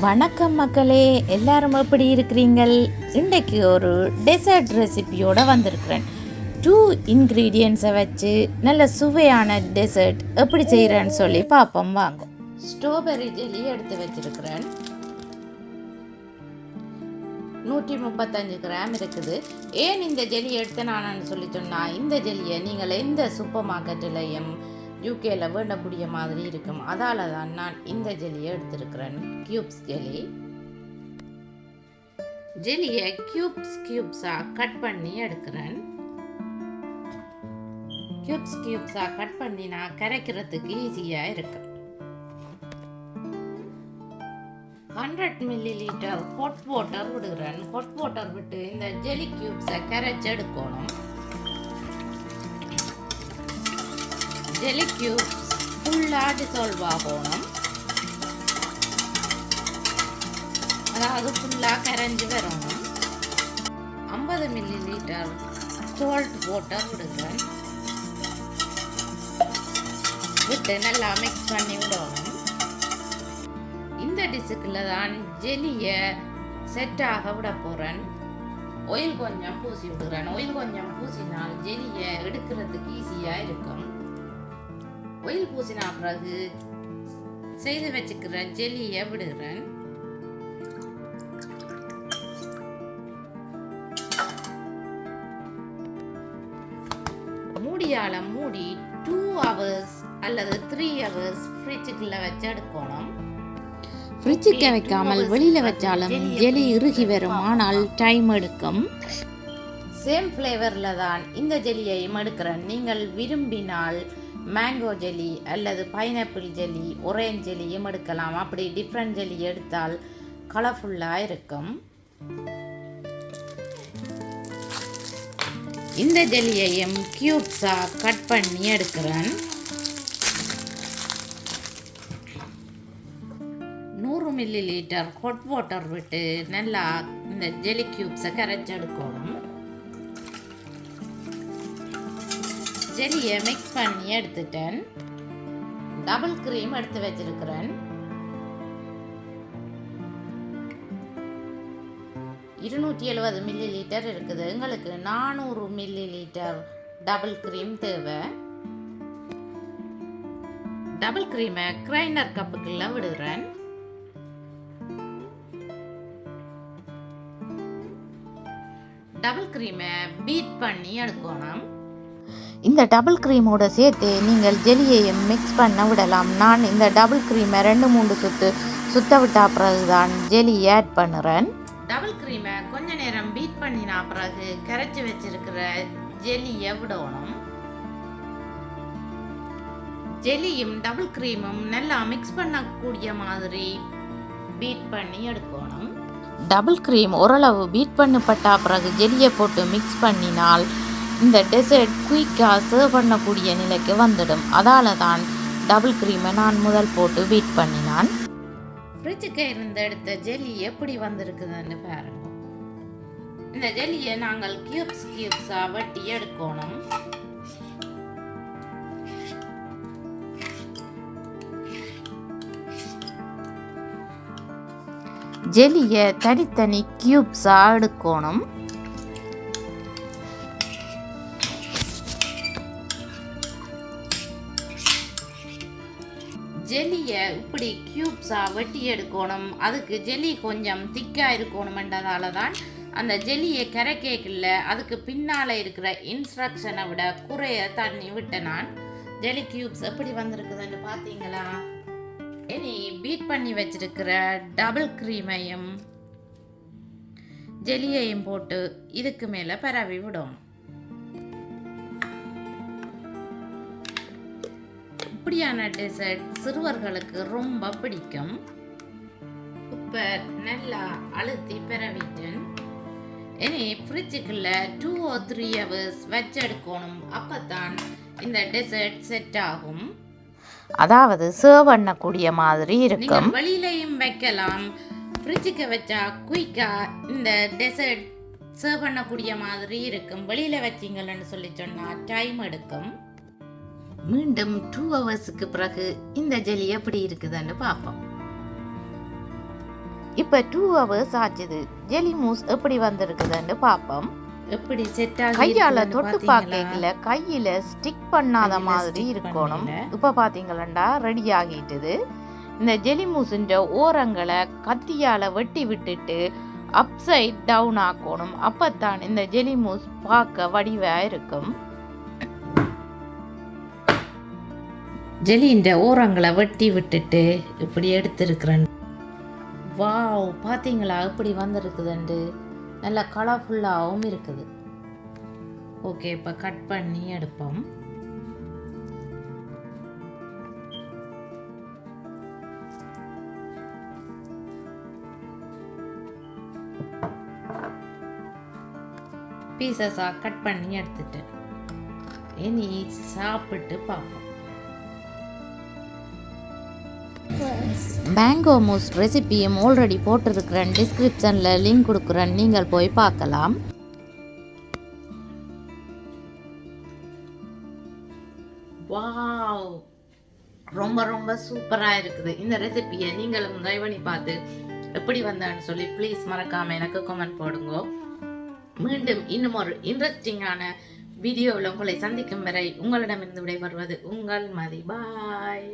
வணக்கம் மக்களே, எல்லாரும் எப்படி இருக்கிறீங்கள்? இன்றைக்கு ஒரு டெசர்ட் ரெசிபியோடு வந்திருக்கிறேன். 2 இன்க்ரீடியன்ஸை வச்சு நல்ல சுவையான டெசர்ட் எப்படி செய்கிறேன்னு சொல்லி பார்ப்போம் வாங்க. ஸ்ட்ராபெரி ஜெல்லி எடுத்து வச்சிருக்கிறேன். 135 கிராம் இருக்குது. ஏன் இந்த ஜெல்லி எடுத்து நான் சொல்லி சொன்னால், இந்த ஜெல்லியை நீங்கள் எந்த சூப்பர் மார்க்கெட்டிலையும் யூகேல வேண்டக்கூடிய மாதிரி இருக்கும். அதால தான் நான் இந்த ஜெல்லியை எடுத்திருக்கிறேன். கியூப்ஸ் ஜெல்லியை கியூப்ஸாக கட் பண்ணி எடுக்கிறேன். கியூப்ஸாக கட் பண்ணி நான் கரைக்கிறதுக்கு ஈஸியாக இருக்கும். 100 ml ஹாட் வாட்டர் விடுகிறேன். ஹாட் வாட்டர் விட்டு இந்த ஜெல்லி கியூப்ஸை கரைச்சி எடுக்கணும். ஜெல்லி கியூப்ஸ் ஃபுல்லாக டிசால்வ் ஆகணும். அதாவது ஃபுல்லாக கரைஞ்சி வரணும். 50 ml சால்ட் வாட்டர் விடுகிறேன். விட்டு நல்லா மிக்ஸ் பண்ணி விடணும். இந்த டிஷ்ஷுக்குள்ள தான் ஜெல்லியை செட்டாக விட போகிறேன். ஆயில் கொஞ்சம் பூசி விடுகிறேன். ஆயில் கொஞ்சம் பூசினால் ஜெல்லியை எடுக்கிறதுக்கு ஈஸியாக இருக்கும். ஆயில் பூசினா பிறகு செய்து வச்சுக்கிற ஜெல்லியை விடுகிறேன். மூடியால மூடி 2 hours அல்லது 3 hours ஃப்ரிட்ஜுக்குள்ள வச்சு எடுக்கணும். ஃப்ரிட்ஜுக்கு வைக்காமல் வெளியில வச்சாலும் ஜெல்லி இறுகி வரும், ஆனால் டைம் எடுக்கும். சேம் ஃப்ளேவரில் தான் இந்த ஜெல்லியையும் எடுக்கிறேன். நீங்கள் விரும்பினால் மேங்கோ ஜெல்லி அல்லது பைனாப்பிள் ஜெல்லி, ஒரேஞ்ச் ஜெல்லியும் எடுக்கலாம். அப்படி டிஃப்ரெண்ட் ஜெல்லி எடுத்தால் கலர்ஃபுல்லாக இருக்கும். இந்த ஜெல்லியையும் கியூப்ஸாக கட் பண்ணி எடுக்கிறேன். 100 ml ஹாட் வாட்டர் விட்டு நல்லா இந்த ஜெல்லி கியூப்ஸை கரைச்சி எடுக்கணும். ஜெல்லியை மிக்ஸ் பண்ணி எடுத்துட்டேன். டபுள் க்ரீம் எடுத்து வச்சிருக்கிறேன். 270 ml இருக்குது. எங்களுக்கு 400 ml டபுள் க்ரீம் தேவை. டபுள் க்ரீமை கிரைண்டர் கப்புக்குள்ள விடுறேன். டபுள் க்ரீமை பீட் பண்ணி எடுக்கணும். இந்த டபுள் க்ரீமோட சேர்த்து நீங்கள் ஜெல்லியையும் மிக்ஸ் பண்ண விடலாம். நான் இந்த டபுள் க்ரீமை 2-3 சுத்த விட்டா பிறகு தான் ஜெல்லியை ஆட் பண்ணுறேன். டபுள் க்ரீமை கொஞ்ச நேரம் பீட் பண்ணினா பிறகு கரைச்சி வச்சிருக்கிற ஜெல்லியை விடணும். ஜெல்லியும் டபுள் க்ரீமும் நல்லா மிக்ஸ் பண்ணக்கூடிய மாதிரி பீட் பண்ணி எடுக்கணும். டபுள் க்ரீம் ஓரளவு பீட் பண்ணப்பட்ட பிறகு ஜெல்லியை போட்டு மிக்ஸ் பண்ணினால் இந்த டெசர்ட் குயிக்காக சர்வ் பண்ணக்கூடிய நிலைக்கு வந்துடும். அதால தான் டபுள் க்ரீமை நான் முதல் போட்டு பீட் பண்ணினான். ஃப்ரிட்ஜுக்கு இருந்து எடுத்த ஜெல்லி எப்படி வந்திருக்குதுன்னு பாருங்க. இந்த ஜெல்லியை நாங்கள் கியூப்ஸாக வெட்டி எடுக்கணும். ஜெல்லியை தனித்தனி கியூப்ஸாக எடுக்கணும். ஜெல்லியை இப்படி கியூப்ஸாக வெட்டி எடுக்கணும். அதுக்கு ஜெல்லி கொஞ்சம் திக்காக இருக்கணுமென்றதால தான் அந்த ஜெல்லியை கரைக்கல அதுக்கு பின்னால் இருக்கிற இன்ஸ்ட்ரக்ஷனை விட குறைய தண்ணி விட்டேன். நான் ஜெல்லி கியூப்ஸ் எப்படி வந்திருக்குதுன்னு பார்த்தீங்களா? இனி பீட் பண்ணி வச்சிருக்கிற டபுள் க்ரீமையும் ஜெல்லியையும் போட்டு இதுக்கு மேலே பரவி விடணும். இப்படியான டெசர்ட் சிறுவர்களுக்கு ரொம்ப பிடிக்கும். இப்போ நல்லா அழுத்தி பரவிட்டேன். இனி ஃப்ரிட்ஜுக்குள்ள 2 or 3 hours வச்செடுக்கணும். அப்போதான் இந்த டெசர்ட் செட் ஆகும். அதாவது சர்வ் பண்ணக்கூடிய மாதிரி இருக்கும். வெளியிலையும் வைக்கலாம். ஃப்ரிட்ஜுக்கு வச்சா குயிக்காக இந்த டெசர்ட் சர்வ் பண்ணக்கூடிய மாதிரி இருக்கும். வெளியில் வச்சிங்கன்னு சொல்லி சொன்னால் டைம் எடுக்கும். மீண்டும் 2 hours பிறகு இந்த ஜெல்லி எப்படி இருக்குதுன்னு பார்ப்போம். இப்போ 2 hours ஆச்சுது. ஜெலி மூஸ் எப்படி வந்திருக்குதுன்னு பார்ப்போம். எப்படி செட் ஆகி கையால தொட்டு பார்க்கல கையில ஸ்டிக் பண்ணாத மாதிரி இருக்கணும். இப்போ பார்த்தீங்களா ரெடி ஆகிட்டுது. இந்த ஜெலி மூஸின்ற ஓரங்களை கத்தியால் வெட்டி விட்டுட்டு அப்சைட் டவுன் ஆக்கணும். அப்பத்தான் இந்த ஜெலி மூஸ் பார்க்க வடிவாக இருக்கும். ஜெலின்ற ஓரங்களை வெட்டி விட்டுட்டு இப்படி எடுத்துருக்குறேன். வாவ், பார்த்தீங்களா எப்படி வந்திருக்குதுண்டு. நல்லா கலர்ஃபுல்லாகவும் இருக்குது. ஓகே, இப்போ கட் பண்ணி எடுப்போம். பீசஸாக கட் பண்ணி எடுத்துட்டேன். இனி சாப்பிட்டு பார்ப்போம். மேங்கோ மூஸ் ரெசிபியும் ஆல்ரெடி போட்டிருக்கிறேன். டிஸ்கிரிப்ஷனில் லிங்க் கொடுக்குறேன், நீங்கள் போய் பார்க்கலாம். வாவ், ரொம்ப ரொம்ப சூப்பராக இருக்குது. இந்த ரெசிபியை நீங்களும் ட்ரை பண்ணி பார்த்து எப்படி வந்தான்னு சொல்லி ப்ளீஸ் மறக்காமல் எனக்கு கமெண்ட் போடுங்க. மீண்டும் இன்னும் ஒரு இன்ட்ரெஸ்டிங்கான வீடியோவில் உங்களை சந்திக்கும் வரை உங்களிடமிருந்து விடைபெறுவது உங்கள் மதி. பாய்.